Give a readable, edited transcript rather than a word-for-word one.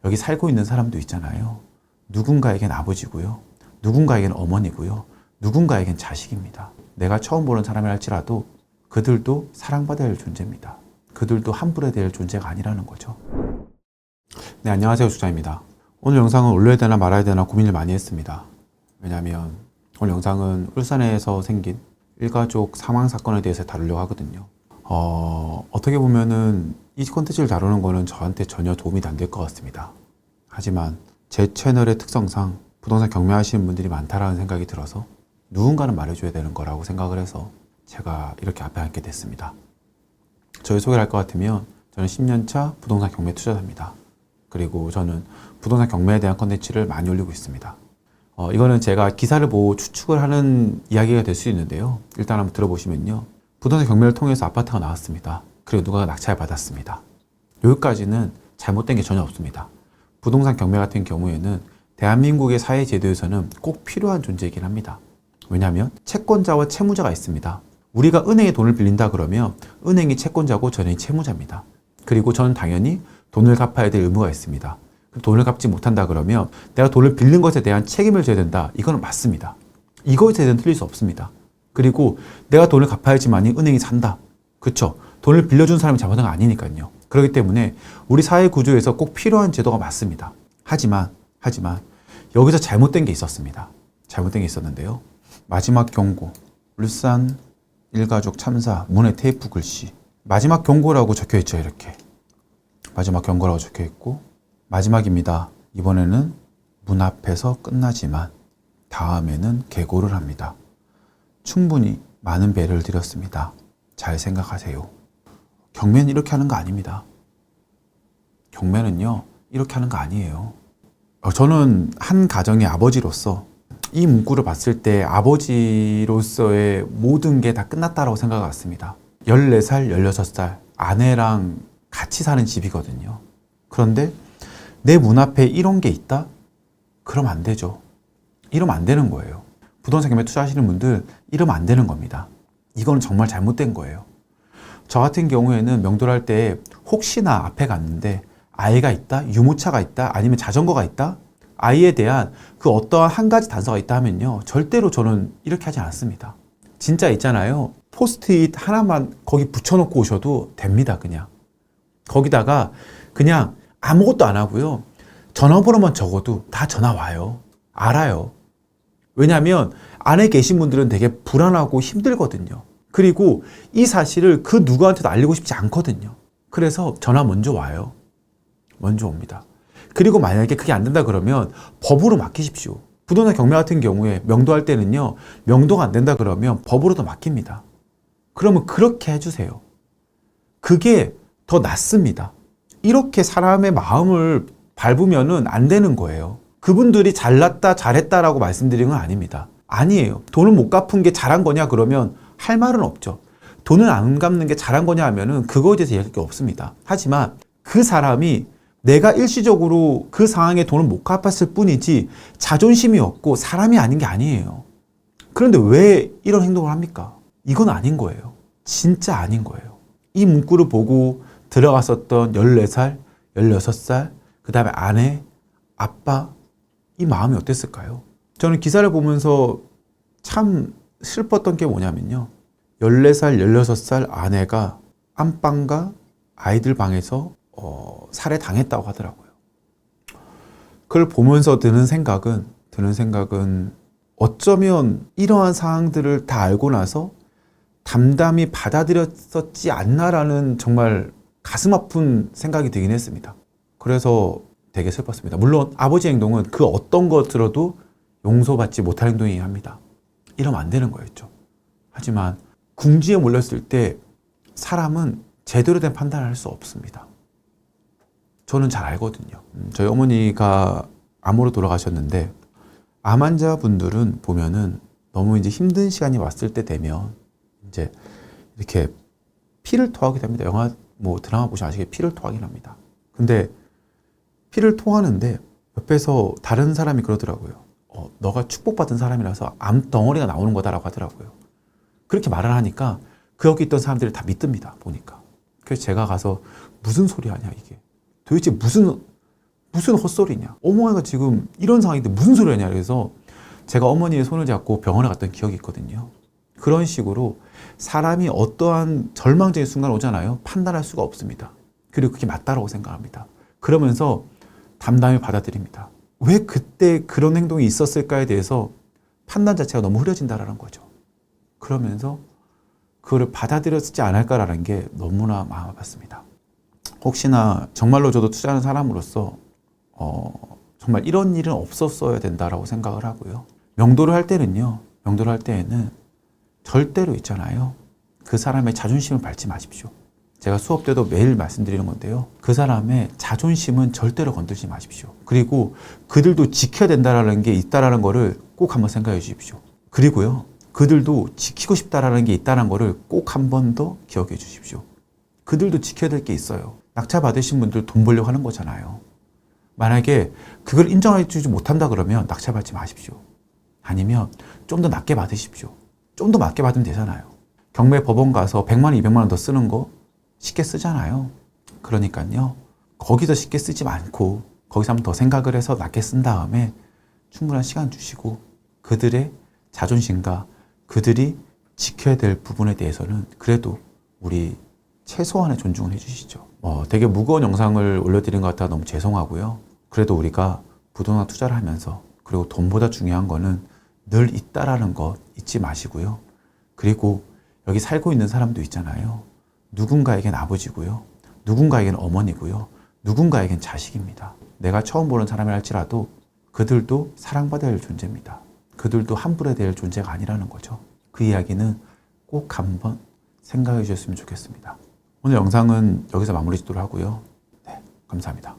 여기 살고 있는 사람도 있잖아요. 누군가에겐 아버지고요. 누군가에겐 어머니고요. 누군가에겐 자식입니다. 내가 처음 보는 사람이라 할지라도 그들도 사랑받아야 할 존재입니다. 그들도 함부로 될 존재가 아니라는 거죠. 네, 안녕하세요. 주자입니다. 오늘 영상은 올려야 되나 말아야 되나 고민을 많이 했습니다. 왜냐하면 오늘 영상은 울산에서 생긴 일가족 사망 사건에 대해서 다루려고 하거든요. 어떻게 보면은 이 콘텐츠를 다루는 거는 저한테 전혀 도움이 안 될 것 같습니다. 하지만 제 채널의 특성상 부동산 경매하시는 분들이 많다라는 생각이 들어서 누군가는 말해줘야 되는 거라고 생각을 해서 제가 이렇게 앞에 앉게 됐습니다. 저희 소개를 할 것 같으면 저는 10년차 부동산 경매 투자자입니다. 그리고 저는 부동산 경매에 대한 콘텐츠를 많이 올리고 있습니다. 이거는 제가 기사를 보고 추측을 하는 이야기가 될 수 있는데요. 일단 한번 들어보시면요. 부동산 경매를 통해서 아파트가 나왔습니다. 그리고 누가 낙찰 받았습니다. 여기까지는 잘못된 게 전혀 없습니다. 부동산 경매 같은 경우에는 대한민국의 사회 제도에서는 꼭 필요한 존재이긴 합니다. 왜냐하면 채권자와 채무자가 있습니다. 우리가 은행에 돈을 빌린다 그러면 은행이 채권자고 저는 채무자입니다. 그리고 저는 당연히 돈을 갚아야 될 의무가 있습니다. 돈을 갚지 못한다 그러면 내가 돈을 빌린 것에 대한 책임을 져야 된다. 이거는 맞습니다. 이거에 대해서는 틀릴 수 없습니다. 그리고 내가 돈을 갚아야지만이 은행이 산다. 그렇죠? 돈을 빌려준 사람이 잘못한 거 아니니까요. 그렇기 때문에 우리 사회 구조에서 꼭 필요한 제도가 맞습니다. 하지만 여기서 잘못된 게 있었습니다. 잘못된 게 있었는데요. 마지막 경고, 울산 일가족 참사 문에 테이프 글씨. 마지막 경고라고 적혀 있죠. 이렇게. 마지막 경고라고 적혀 있고 마지막입니다. 이번에는 문 앞에서 끝나지만 다음에는 계고를 합니다. 충분히 많은 배려를 드렸습니다. 잘 생각하세요. 경매는 이렇게 하는 거 아닙니다. 경매는요, 이렇게 하는 거 아니에요. 저는 한 가정의 아버지로서 이 문구를 봤을 때 아버지로서의 모든 게 다 끝났다라고 생각을 했습니다. 14살, 16살 아내랑 같이 사는 집이거든요. 그런데 내 문 앞에 이런 게 있다? 그러면 안 되죠. 이러면 안 되는 거예요. 부동산 경매 투자하시는 분들 이러면 안 되는 겁니다. 이건 정말 잘못된 거예요. 저 같은 경우에는 명도를 할 때 혹시나 앞에 갔는데 아이가 있다? 유모차가 있다? 아니면 자전거가 있다? 아이에 대한 그 어떠한 한 가지 단서가 있다 하면요. 절대로 저는 이렇게 하지 않습니다. 진짜 있잖아요. 포스트잇 하나만 거기 붙여놓고 오셔도 됩니다. 그냥. 거기다가 그냥 아무것도 안 하고요. 전화번호만 적어도 다 전화 와요. 알아요. 왜냐하면 안에 계신 분들은 되게 불안하고 힘들거든요. 그리고 이 사실을 그 누구한테도 알리고 싶지 않거든요. 그래서 전화 먼저 와요. 먼저 옵니다. 그리고 만약에 그게 안 된다 그러면 법으로 맡기십시오. 부동산 경매 같은 경우에 명도할 때는요. 명도가 안 된다 그러면 법으로도 맡깁니다. 그러면 그렇게 해주세요. 그게 더 낫습니다. 이렇게 사람의 마음을 밟으면은 안 되는 거예요. 그분들이 잘났다 잘했다라고 말씀드리는 건 아닙니다. 아니에요. 돈을 못 갚은 게 잘한 거냐 그러면 할 말은 없죠. 돈을 안 갚는 게 잘한 거냐 하면은 그거에 대해서 얘기할 게 없습니다. 하지만 그 사람이 내가 일시적으로 그 상황에 돈을 못 갚았을 뿐이지 자존심이 없고 사람이 아닌 게 아니에요. 그런데 왜 이런 행동을 합니까? 이건 아닌 거예요. 진짜 아닌 거예요. 이 문구를 보고 들어갔었던 14살, 16살, 그 다음에 아내, 아빠, 이 마음이 어땠을까요? 저는 기사를 보면서 참 슬펐던 게 뭐냐면요. 14살, 16살 아내가 안방과 아이들 방에서 살해당했다고 하더라고요. 그걸 보면서 드는 생각은 어쩌면 이러한 상황들을 다 알고 나서 담담히 받아들였었지 않나라는 정말 가슴 아픈 생각이 들긴 했습니다. 그래서 되게 슬펐습니다. 물론 아버지 행동은 그 어떤 것 들어도 용서받지 못할 행동이긴 합니다. 이러면 안 되는 거였죠. 하지만 궁지에 몰렸을 때 사람은 제대로 된 판단을 할 수 없습니다. 저는 잘 알거든요. 저희 어머니가 암으로 돌아가셨는데 암 환자분들은 보면은 너무 이제 힘든 시간이 왔을 때 되면 이제 이렇게 피를 토하게 됩니다. 영화 드라마 보시면 아시겠지만 피를 토하긴 합니다. 근데 피를 토하는데 옆에서 다른 사람이 그러더라고요. 너가 축복받은 사람이라서 암덩어리가 나오는 거다라고 하더라고요. 그렇게 말을 하니까 그 여기 있던 사람들이 다 믿습니다. 보니까. 그래서 제가 가서 무슨 소리 하냐 이게. 도대체 무슨 무슨 헛소리냐. 어머니가 지금 이런 상황인데 무슨 소리 하냐. 그래서 제가 어머니의 손을 잡고 병원에 갔던 기억이 있거든요. 그런 식으로 사람이 어떠한 절망적인 순간 오잖아요. 판단할 수가 없습니다. 그리고 그게 맞다라고 생각합니다. 그러면서 담담히 받아들입니다. 왜 그때 그런 행동이 있었을까에 대해서 판단 자체가 너무 흐려진다라는 거죠. 그러면서 그거를 받아들였지 않을까라는 게 너무나 마음 아팠습니다. 혹시나 정말로 저도 투자하는 사람으로서 정말 이런 일은 없었어야 된다라고 생각을 하고요. 명도를 할 때는요. 명도를 할 때에는 절대로 있잖아요. 그 사람의 자존심을 밟지 마십시오. 제가 수업 때도 매일 말씀드리는 건데요. 그 사람의 자존심은 절대로 건들지 마십시오. 그리고 그들도 지켜야 된다라는 게 있다라는 거를 꼭 한번 생각해 주십시오. 그리고요. 그들도 지키고 싶다라는 게 있다는 거를 꼭 한 번 더 기억해 주십시오. 그들도 지켜야 될 게 있어요. 낙차 받으신 분들 돈 벌려고 하는 거잖아요. 만약에 그걸 인정해 주지 못한다 그러면 낙차 받지 마십시오. 아니면 좀 더 낮게 받으십시오. 좀 더 낮게 받으면 되잖아요. 경매 법원 가서 100만 원, 200만 원 더 쓰는 거 쉽게 쓰잖아요. 그러니까요. 거기서 쉽게 쓰지 않고 거기서 한번 더 생각을 해서 낮게 쓴 다음에 충분한 시간 주시고 그들의 자존심과 그들이 지켜야 될 부분에 대해서는 그래도 우리 최소한의 존중을 해주시죠. 되게 무거운 영상을 올려드린 것 같아 너무 죄송하고요. 그래도 우리가 부동산 투자를 하면서 그리고 돈보다 중요한 거는 늘 있다라는 것 잊지 마시고요. 그리고 여기 살고 있는 사람도 있잖아요. 누군가에겐 아버지고요. 누군가에겐 어머니고요. 누군가에겐 자식입니다. 내가 처음 보는 사람이 할지라도 그들도 사랑받아야 할 존재입니다. 그들도 함부로 될 존재가 아니라는 거죠. 그 이야기는 꼭 한번 생각해 주셨으면 좋겠습니다. 오늘 영상은 여기서 마무리 짓도록 하고요. 네, 감사합니다.